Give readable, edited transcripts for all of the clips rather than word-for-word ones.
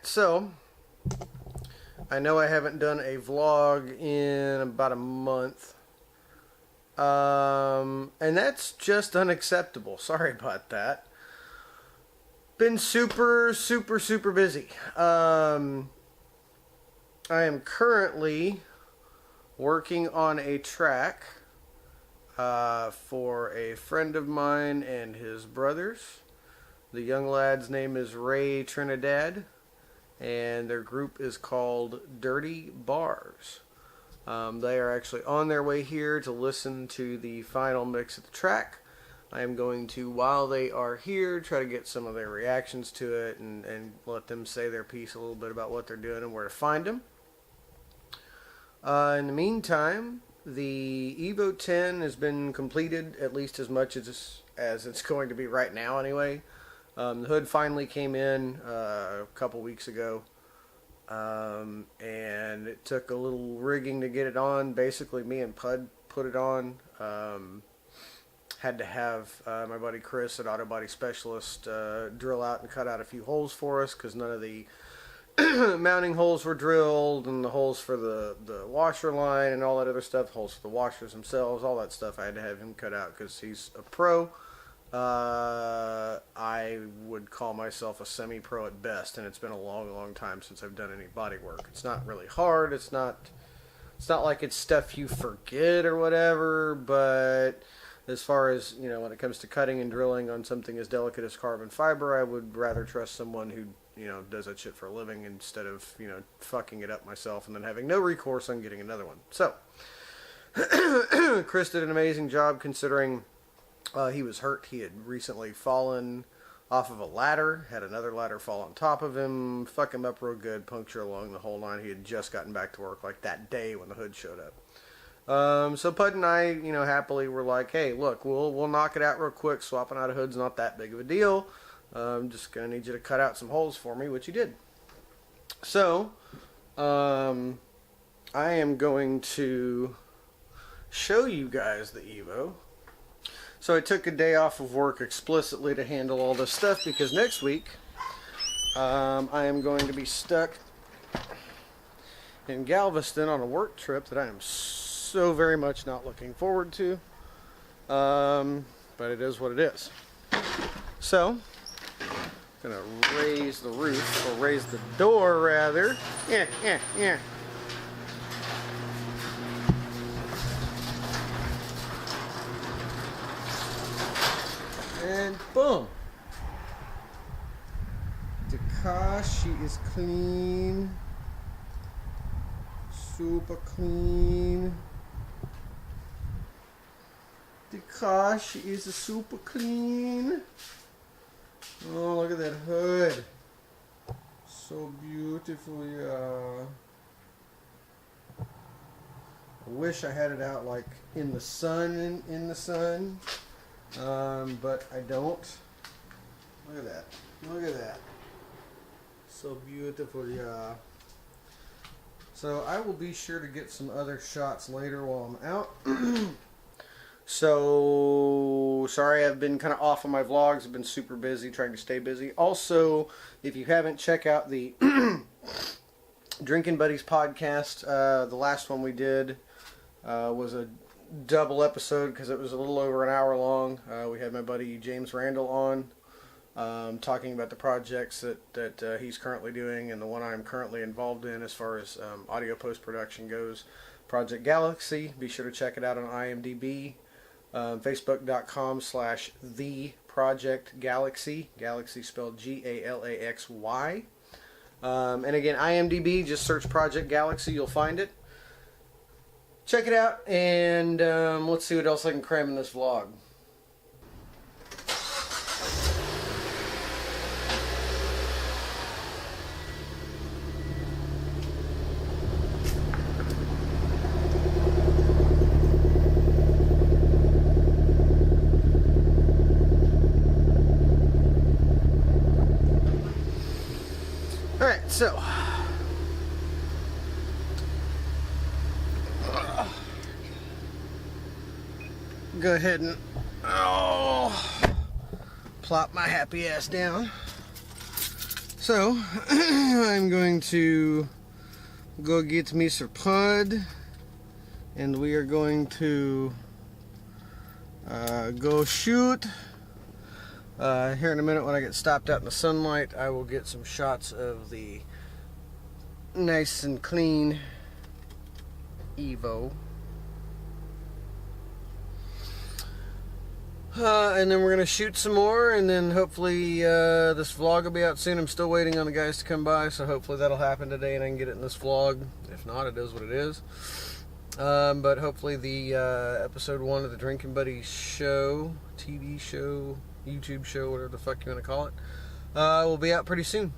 so I know I haven't done a vlog in about a month. And that's just unacceptable. Sorry about that. Been super busy. I am currently working on a track for a friend of mine and his brothers. The young lad's name is Ray Trinidad, and their group is called Dirty Bars. They are actually on their way here to listen to the final mix of the track. I am going to, while they are here, try to get some of their reactions to it and let them say their piece a little bit about what they're doing and where to find them. In the meantime, the Evo 10 has been completed, at least as much as it's going to be right now anyway. The hood finally came in a couple weeks ago. And it took a little rigging to get it on. Basically, me and Pud put it on. Had to have my buddy Chris at Auto Body Specialist drill out and cut out a few holes for us because none of the mounting holes were drilled, and the holes for the washer line and all that other stuff, holes for the washers themselves, all that stuff I had to have him cut out because he's a pro. I would call myself a semi-pro at best, and it's been a long time since I've done any body work. It's not really hard. It's not like it's stuff you forget or whatever, but as far as, you know, when it comes to cutting and drilling on something as delicate as carbon fiber, I would rather trust someone who, you know, does that shit for a living instead of, you know, fucking it up myself and then having no recourse on getting another one. So, Chris did an amazing job considering he was hurt. He had recently fallen off of a ladder, had another ladder fall on top of him, fuck him up real good, puncture along the whole line. He had just gotten back to work like that day when the hood showed up. So Pud and I, you know, happily were like, hey, look, we'll knock it out real quick. Swapping out a hood's not that big of a deal. I'm just going to need you to cut out some holes for me, which he did. So, I am going to show you guys the Evo. So I took a day off of work explicitly to handle all this stuff because next week I am going to be stuck in Galveston on a work trip that I am so very much not looking forward to. But it is what it is. So, I'm going to raise the roof, or raise the door rather. Yeah. And boom. The car, she is clean. Super clean. The car, she is super clean. Oh, look at that hood. So beautiful, yeah. I wish I had it out like in the sun, but I don't. Look at that. Look at that. So beautiful, yeah. So I will be sure to get some other shots later while I'm out. So, sorry I've been kind of off on my vlogs. I've been super busy, trying to stay busy. Also, if you haven't, check out the Drinking Buddies podcast. The last one we did was a double episode because it was a little over an hour long. We had my buddy James Randall on talking about the projects that he's currently doing and the one I'm currently involved in as far as audio post-production goes. Project Galaxy. Be sure to check it out on IMDb. Facebook.com/The Project Galaxy. Galaxy spelled Galaxy. And again, IMDb, just search Project Galaxy, you'll find it. Check it out, and let's see what else I can cram in this vlog. Alright, so go ahead and plop my happy ass down. So, I'm going to go get me some pud, and we are going to go shoot. Here in a minute when I get stopped out in the sunlight, I will get some shots of the nice and clean Evo. And then we're going to shoot some more, and then hopefully this vlog will be out soon. I'm still waiting on the guys to come by, so hopefully that'll happen today and I can get it in this vlog. If not, it is what it is. But hopefully the episode 1 of the Drinking Buddies show, TV show, YouTube show, whatever the fuck you want to call it, will be out pretty soon.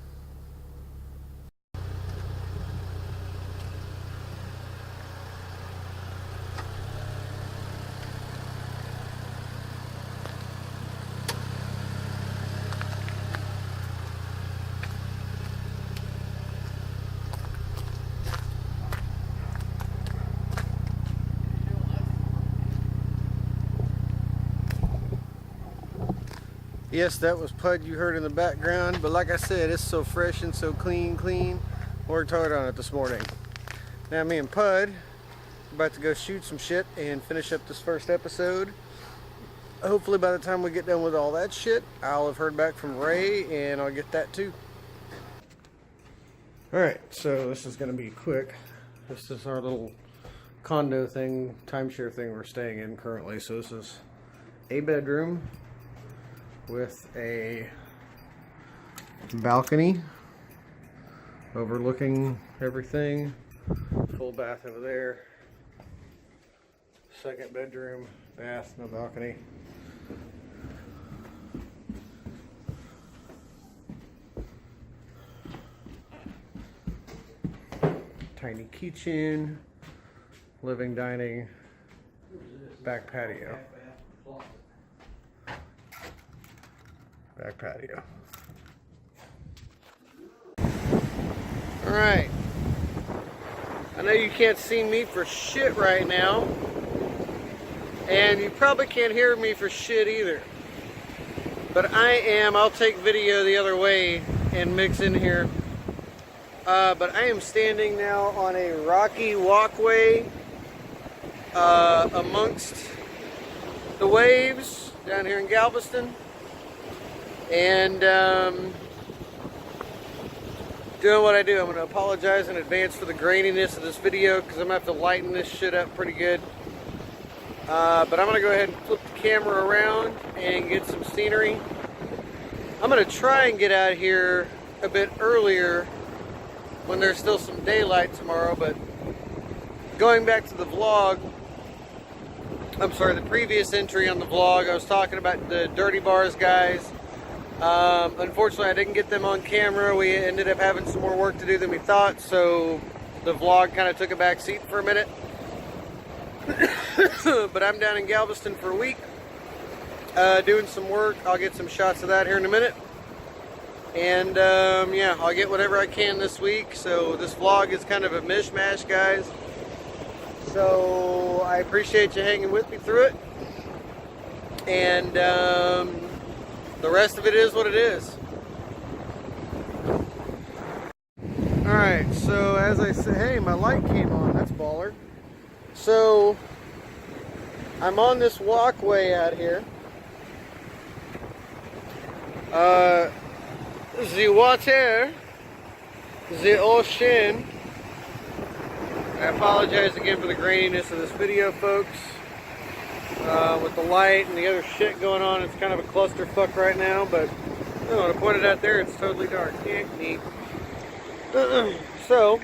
Yes, that was Pud you heard in the background, but like I said, it's so fresh and so clean. Worked hard on it this morning. Now me and Pud are about to go shoot some shit and finish up this first episode. Hopefully by the time we get done with all that shit, I'll have heard back from Ray and I'll get that too. Alright, so this is going to be quick. This is our little condo thing, timeshare thing we're staying in currently. So this is a bedroom with a balcony overlooking everything. Full bath over there. Second bedroom, bath, no balcony. Tiny kitchen, living, dining, back patio. Back patio. Alright. I know you can't see me for shit right now. And you probably can't hear me for shit either. But I'll take video the other way and mix in here. But I am standing now on a rocky walkway amongst the waves down here in Galveston. And doing what I do. I'm going to apologize in advance for the graininess of this video because I'm going to have to lighten this shit up pretty good. But I'm going to go ahead and flip the camera around and get some scenery. I'm going to try and get out here a bit earlier when there's still some daylight tomorrow. But going back to the vlog, I'm sorry, the previous entry on the vlog, I was talking about the Dirty Bars guys. Unfortunately, I didn't get them on camera. We ended up having some more work to do than we thought, so the vlog kind of took a back seat for a minute. But I'm down in Galveston for a week, doing some work. I'll get some shots of that here in a minute. And yeah, I'll get whatever I can this week. So this vlog is kind of a mishmash, guys. So I appreciate you hanging with me through it. And the rest of it is what it is. Alright, so as I said, hey, my light came on. That's baller. So I'm on this walkway out here. The water, the ocean. I apologize again for the graininess of this video, folks. With the light and the other shit going on, it's kind of a clusterfuck right now, but I want to point it out there, it's totally dark. Yeah, neat. So,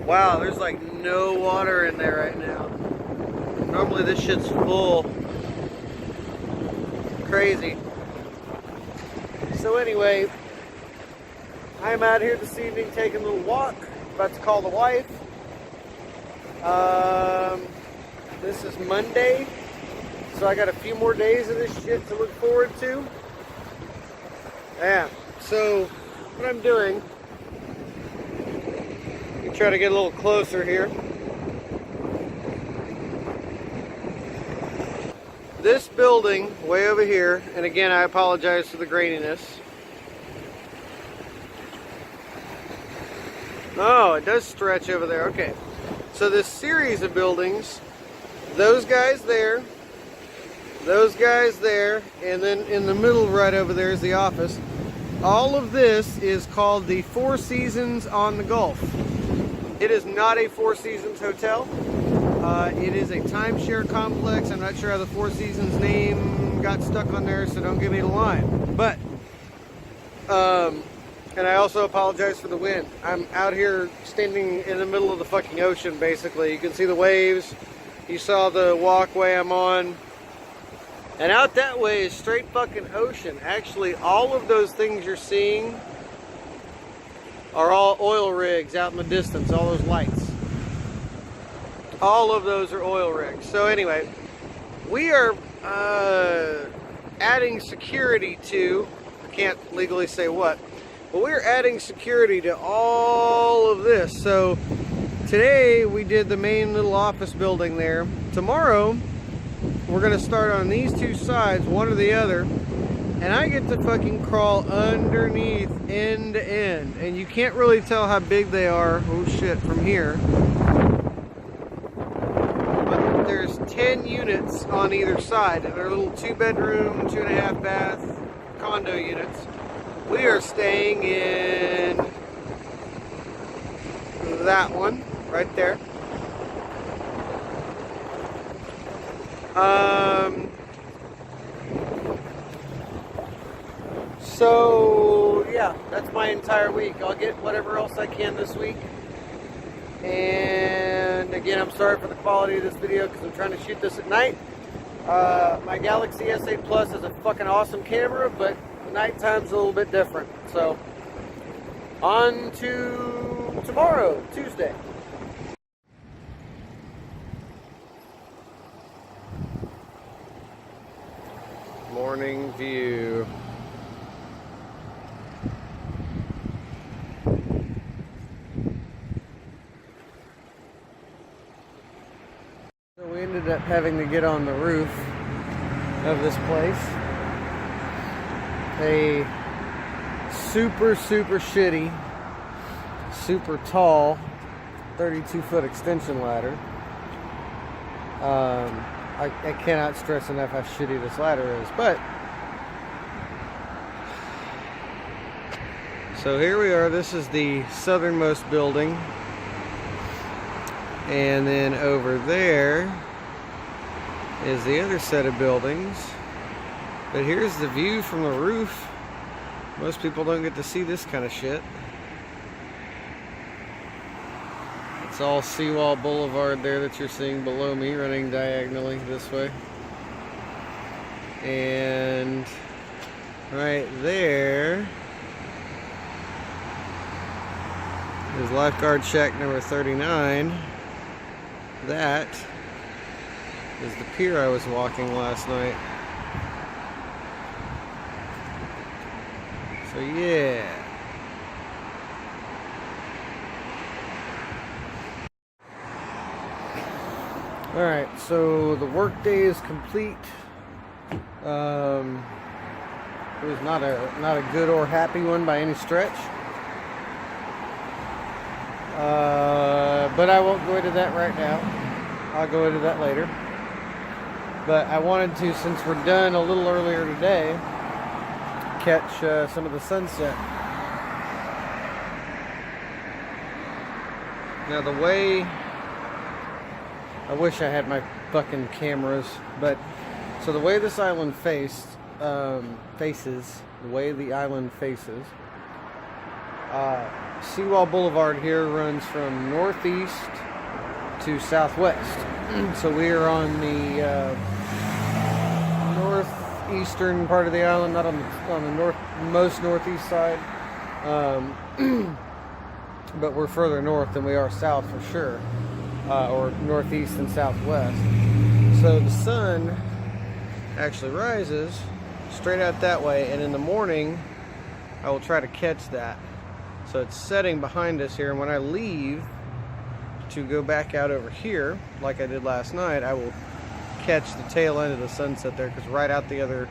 wow, there's like no water in there right now. Normally this shit's full. Crazy. So anyway, I'm out here this evening taking a little walk. About to call the wife. This is Monday, so I got a few more days of this shit to look forward to. Yeah, so what I'm doing, let me try to get a little closer here. This building way over here, and again I apologize for the graininess. Oh, it does stretch over there. Okay. So this series of buildings, those guys there, and then in the middle right over there is the office. All of this is called the Four Seasons on the Gulf. It is not a Four Seasons hotel. It is a timeshare complex. I'm not sure how the Four Seasons name got stuck on there, so don't give me the line. But, and I also apologize for the wind. I'm out here standing in the middle of the fucking ocean, basically. You can see the waves. You saw the walkway I'm on. And out that way is straight fucking ocean. Actually, all of those things you're seeing are all oil rigs out in the distance, all those lights. All of those are oil rigs. So anyway, we are adding security to, I can't legally say what, but we're adding security to all of this. So today we did the main little office building there. Tomorrow we're gonna start on these two sides, one or the other, and I get to fucking crawl underneath end to end. And you can't really tell how big they are, oh shit, from here. But there's 10 units on either side, and they're little 2-bedroom, 2.5 bath condo units. We are staying in that one right there. So yeah, that's my entire week. I'll get whatever else I can this week. And again, I'm sorry for the quality of this video because I'm trying to shoot this at night. My Galaxy S8 Plus is a fucking awesome camera, but nighttime's a little bit different. So on to tomorrow, Tuesday. Morning view. So we ended up having to get on the roof of this place. A super shitty, super tall 32-foot extension ladder. I cannot stress enough how shitty this ladder is, but so here we are. This is the southernmost building, and then over there is the other set of buildings. But here's the view from the roof. Most people don't get to see this kind of shit. It's all Seawall Boulevard there that you're seeing below me, running diagonally this way. And right there is lifeguard shack number 39. That is the pier I was walking last night. So yeah. Alright, so the work day is complete. It was not a good or happy one by any stretch. But I won't go into that right now. I'll go into that later. But I wanted to, since we're done a little earlier today, catch some of the sunset. Now the way, I wish I had my fucking cameras, but so the way this island faces, the way the island faces, Seawall Boulevard here runs from northeast to southwest. So we are on the northeastern part of the island, not on the most northeast side, but we're further north than we are south for sure, or northeast and southwest. So the sun actually rises straight out that way, and in the morning I will try to catch that. So it's setting behind us here, and when I leave to go back out over here like I did last night, I will catch the tail end of the sunset there, because right out the other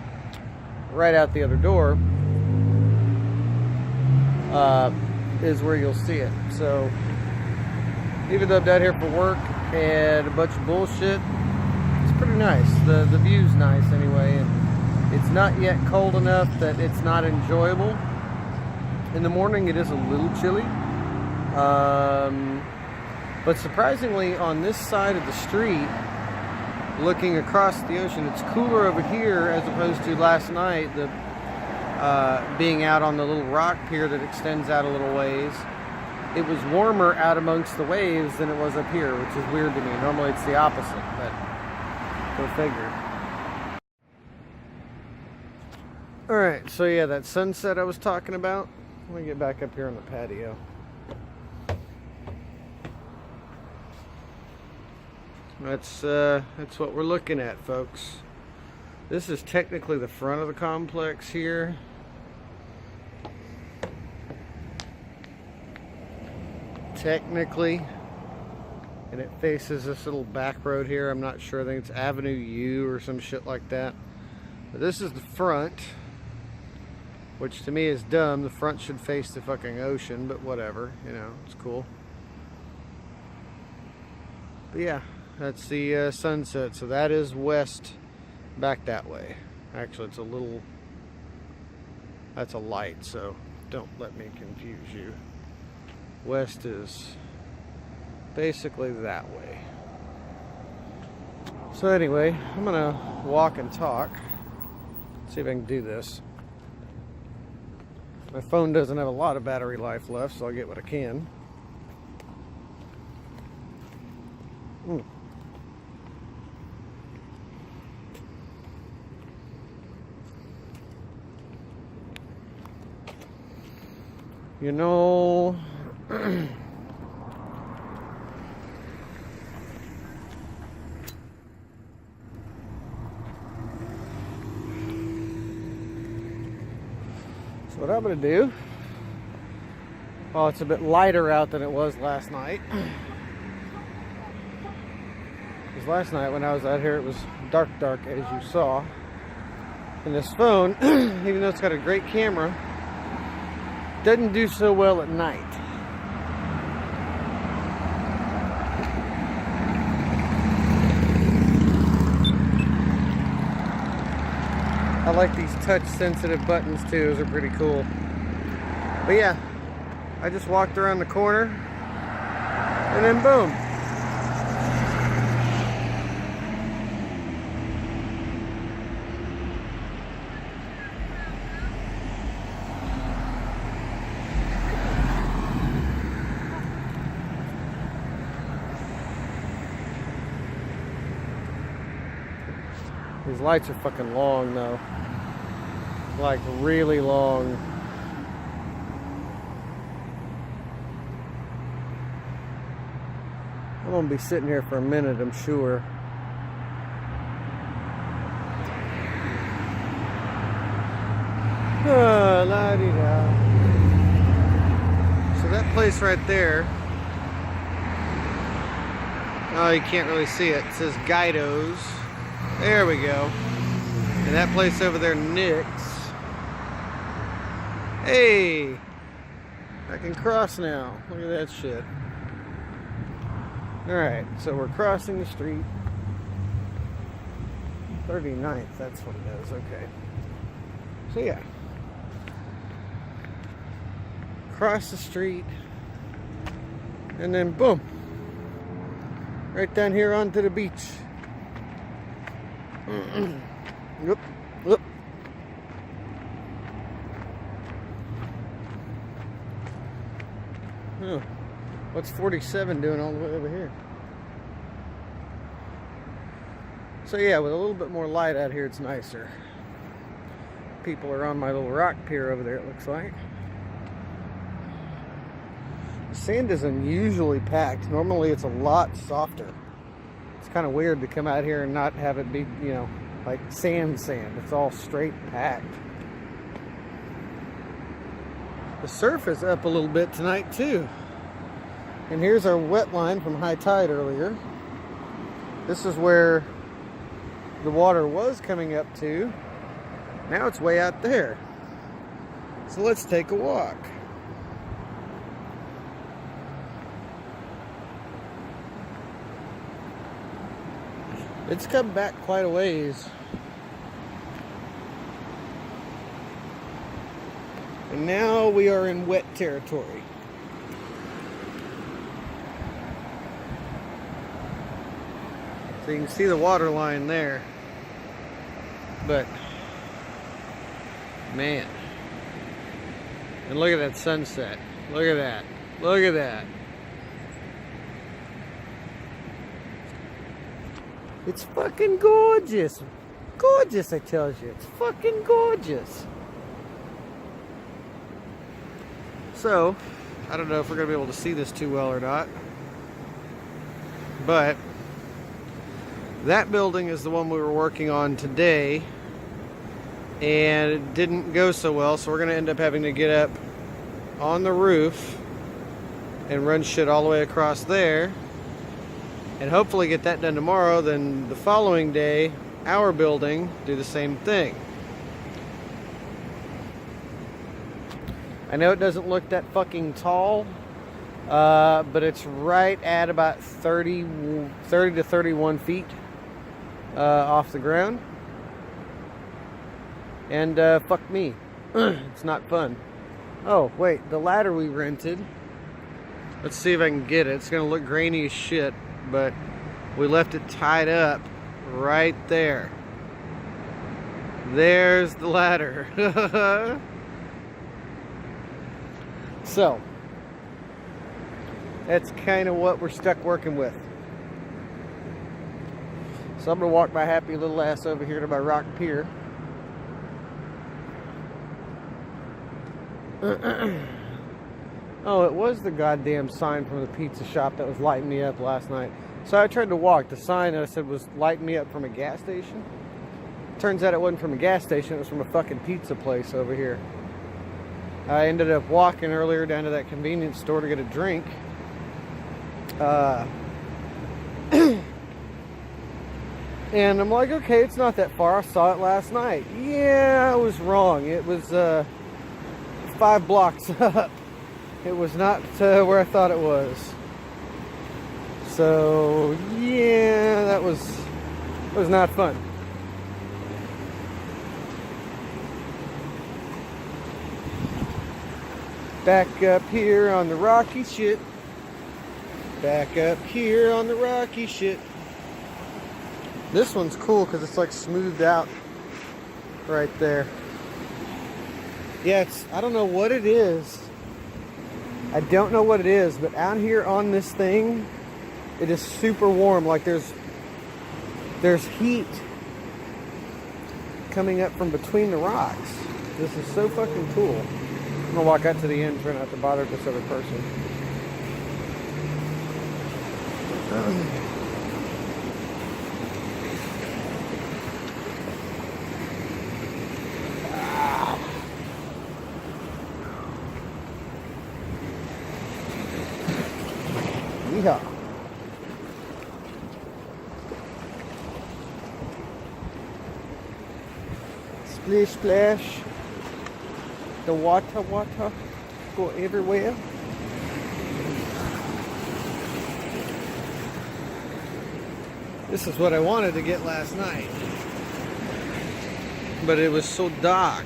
door is where you'll see it. So even though I'm down here for work and a bunch of bullshit, it's pretty nice. The view's nice anyway, and it's not yet cold enough that it's not enjoyable. In the morning it is a little chilly, but surprisingly on this side of the street, looking across the ocean, it's cooler over here as opposed to last night, being out on the little rock pier that extends out a little ways. It was warmer out amongst the waves than it was up here, which is weird to me. Normally it's the opposite, but go figure. Alright, so yeah, that sunset I was talking about. Let me get back up here on the patio. That's what we're looking at, folks. This is technically the front of the complex here. Technically. And it faces this little back road here. I'm not sure. I think it's Avenue U or some shit like that. But this is the front, which to me is dumb. The front should face the fucking ocean, but whatever. You know, it's cool. But yeah, that's the sunset. So that is west back that way. Actually, it's a little... That's a light, so don't let me confuse you. West is basically that way. So anyway, I'm gonna walk and talk. See if I can do this. My phone doesn't have a lot of battery life left, so I'll get what I can. You know, so what I'm going to do, well, it's a bit lighter out than it was last night. Because last night when I was out here, it was dark, as you saw. And this phone, even though it's got a great camera, doesn't do so well at night. I like these touch sensitive buttons too. Those are pretty cool. But yeah, I just walked around the corner and then boom. These lights are fucking long though. Like really long. I'm gonna be sitting here for a minute, I'm sure. La-dee-da. So that place right there, oh, you can't really see it. It says Guido's. There we go. And that place over there, Nick's. Hey! I can cross now. Look at that shit. Alright, so we're crossing the street. 39th, that's what it is. Okay. So yeah. Cross the street. And then boom. Right down here onto the beach. Whoop, whoop. Oh, what's 47 doing all the way over here? So yeah, with a little bit more light out here, it's nicer. People are on my little rock pier over there, it looks like. The sand is unusually packed. Normally it's a lot softer. It's kind of weird to come out here and not have it be, you know, like sand. It's all straight packed. The surf is up a little bit tonight too. And here's our wet line from high tide earlier. This is where the water was coming up to. Now it's way out there. So let's take a walk. It's come back quite a ways. And now we are in wet territory. So you can see the water line there. But, man. And look at that sunset. Look at that. Look at that. It's fucking gorgeous. Gorgeous, I tell you. It's fucking gorgeous. So, I don't know if we're going to be able to see this too well or not. But, that building is the one we were working on today. And it didn't go so well, so we're going to end up having to get up on the roof and run shit all the way across there. And hopefully get that done tomorrow. Then the following day, our building, do the same thing. I know it doesn't look that fucking tall, but it's right at about 30 to 31 feet off the ground. And fuck me, it's not fun. Oh, wait, the ladder we rented. Let's see if I can get it. It's gonna look grainy as shit, but we left it tied up right there. There's the ladder. So, that's kind of what we're stuck working with. So I'm gonna walk my happy little ass over here to my rock pier. Oh, it was the goddamn sign from the pizza shop that was lighting me up last night. So I tried to walk. The sign that I said was lighting me up from a gas station. Turns out it wasn't from a gas station. It was from a fucking pizza place over here. I ended up walking earlier down to that convenience store to get a drink. And I'm like, okay, it's not that far. I saw it last night. Yeah, I was wrong. It was 5 blocks up. It was not where I thought it was. So, yeah, that was not fun. Back up here on the rocky shit. Back up here on the rocky shit. This one's cool because it's like smoothed out right there. Yeah, I don't know what it is. I don't know what it is, but out here on this thing, it is super warm. Like there's heat coming up from between the rocks. This is so fucking cool. I'm gonna walk out to the end, try not to bother this other person. Yeehaw. Splish splash. The water go everywhere. This is what I wanted to get last night, but it was so dark.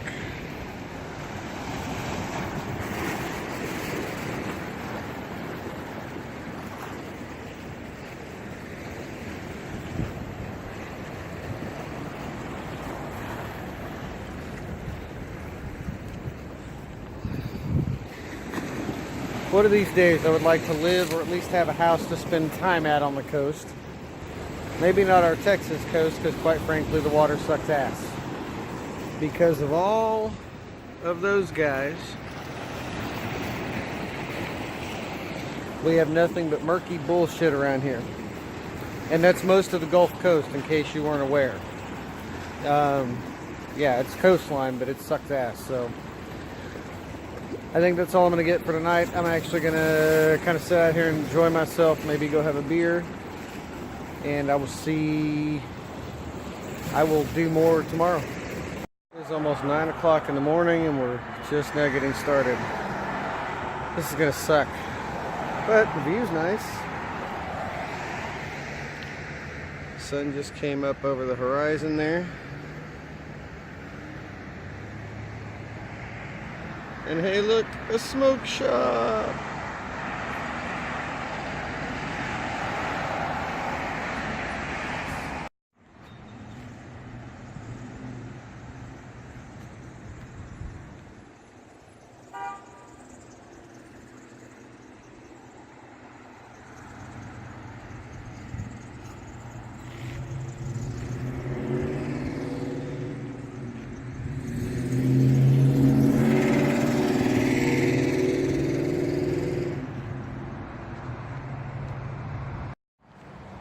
One of these days I would like to live or at least have a house to spend time at on the coast. Maybe not our Texas coast, because quite frankly the water sucks ass. Because of all of those guys, we have nothing but murky bullshit around here. And that's most of the Gulf Coast, in case you weren't aware. Yeah, it's coastline, but it sucks ass, so I think that's all I'm going to get for tonight. I'm actually going to kind of sit out here and enjoy myself, maybe go have a beer, and I will see I will do more tomorrow. It's almost 9 o'clock in the morning and we're just now getting started. This is gonna suck, but the view's nice. Sun just came up over the horizon there. And hey, look, a smoke shop.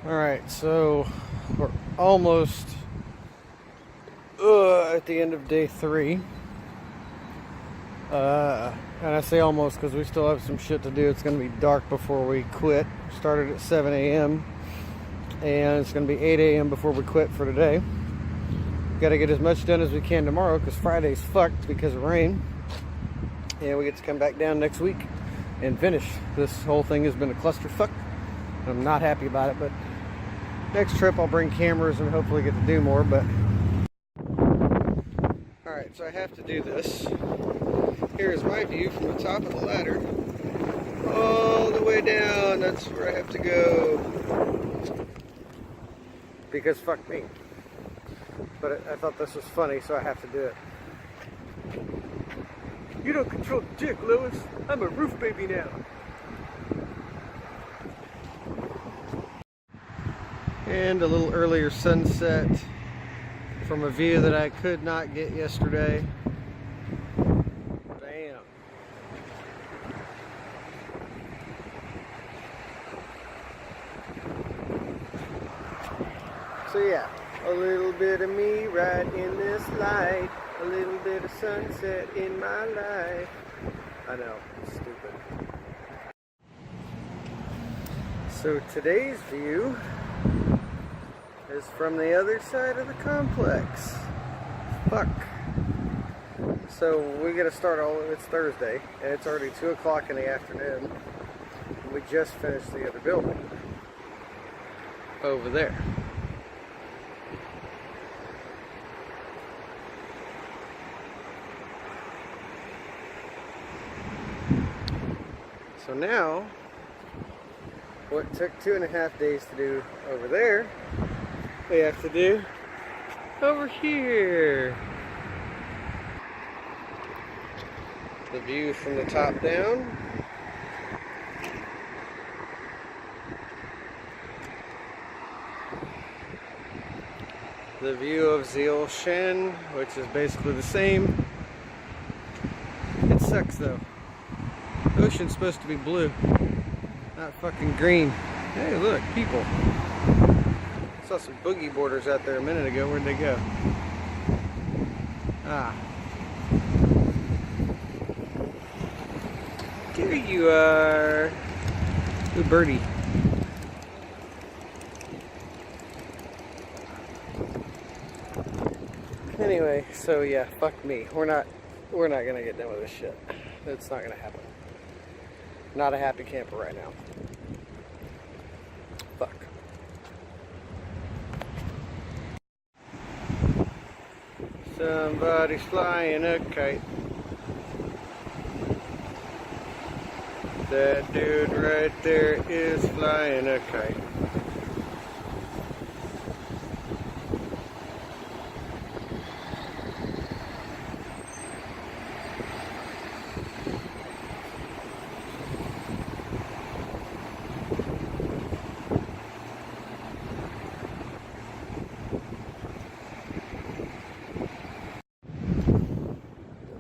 Alright, so we're almost at the end of day 3. And I say almost because we still have some shit to do. It's going to be dark before we quit. Started at 7 a.m. and it's going to be 8 a.m. before we quit for today. Got to get as much done as we can tomorrow because Friday's fucked because of rain. And we get to come back down next week and finish. This whole thing has been a clusterfuck. I'm not happy about it, but next trip I'll bring cameras and hopefully get to do more. But alright, so I have to do this. Here's my view from the top of the ladder all the way down. That's where I have to go because fuck me. But I thought this was funny, so I have to do it. You don't control the dick, Lois. I'm a roof baby now. And a little earlier sunset from a view that I could not get yesterday. Bam. So yeah, a little bit of me right in this light. A little bit of sunset in my life. I know, it's stupid. So today's view is from the other side of the complex. Fuck. So we gotta start it's Thursday, and it's already 2 o'clock in the afternoon. And we just finished the other building. Over there. So now, what took 2.5 days to do over there, we have to do over here. The view from the top down. The view of the ocean, which is basically the same. It sucks though. The ocean's supposed to be blue, not fucking green. Hey, look, people. Saw some boogie boarders out there a minute ago. Where'd they go? Ah. There you are. Ooh, birdie. Anyway, so yeah, fuck me. We're not gonna get done with this shit. It's not gonna happen. Not a happy camper right now. Fuck. Somebody's flying a kite. That dude right there is flying a kite.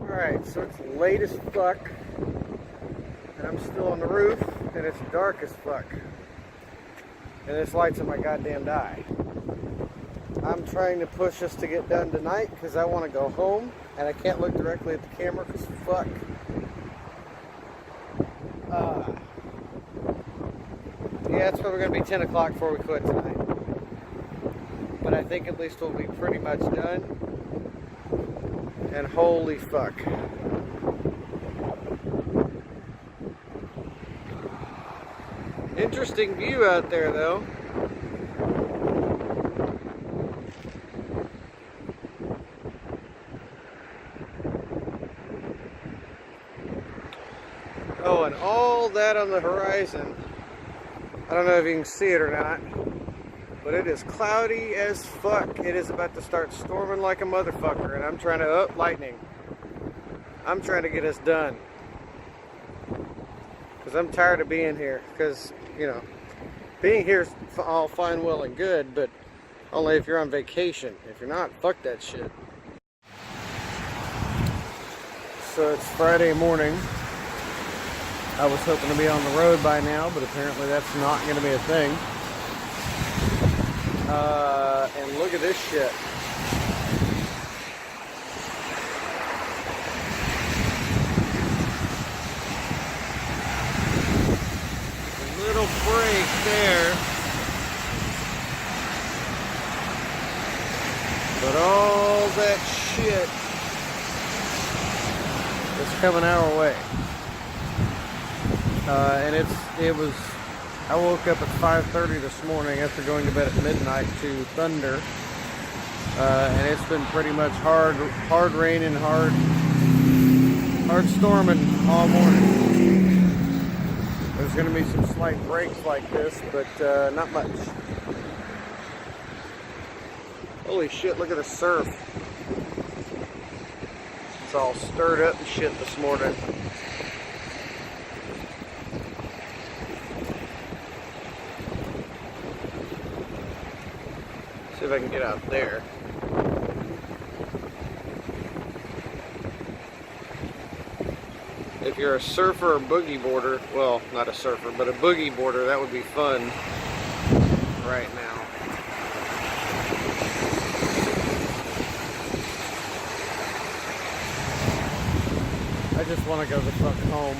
Alright, so it's late as fuck, and I'm still on the roof, and it's dark as fuck, and this light's in my goddamn eye. I'm trying to push us to get done tonight, because I want to go home, and I can't look directly at the camera, because fuck. Yeah, it's probably going to be 10 o'clock before we quit tonight. but I think at least we'll be pretty much done. And holy fuck. Interesting view out there though. Oh, and all that on the horizon. I don't know if you can see it or not, but it is cloudy as fuck. It is about to start storming like a motherfucker, and I'm trying to lightning. I'm trying to get us done. Because I'm tired of being here. Because, you know, being here is all fine, well, and good, but only if you're on vacation. If you're not, fuck that shit. So it's Friday morning. I was hoping to be on the road by now, but apparently that's not going to be a thing. And look at this shit. A little break there. But all that shit is coming our way. And I woke up at 5:30 this morning after going to bed at midnight to thunder. And it's been pretty much hard raining, hard storming all morning. There's going to be some slight breaks like this, but not much. Holy shit, look at the surf. It's all stirred up and shit this morning. See if I can get out there. If you're a surfer or boogie boarder, well, not a surfer, but a boogie boarder, that would be fun right now. I just want to go the fuck home.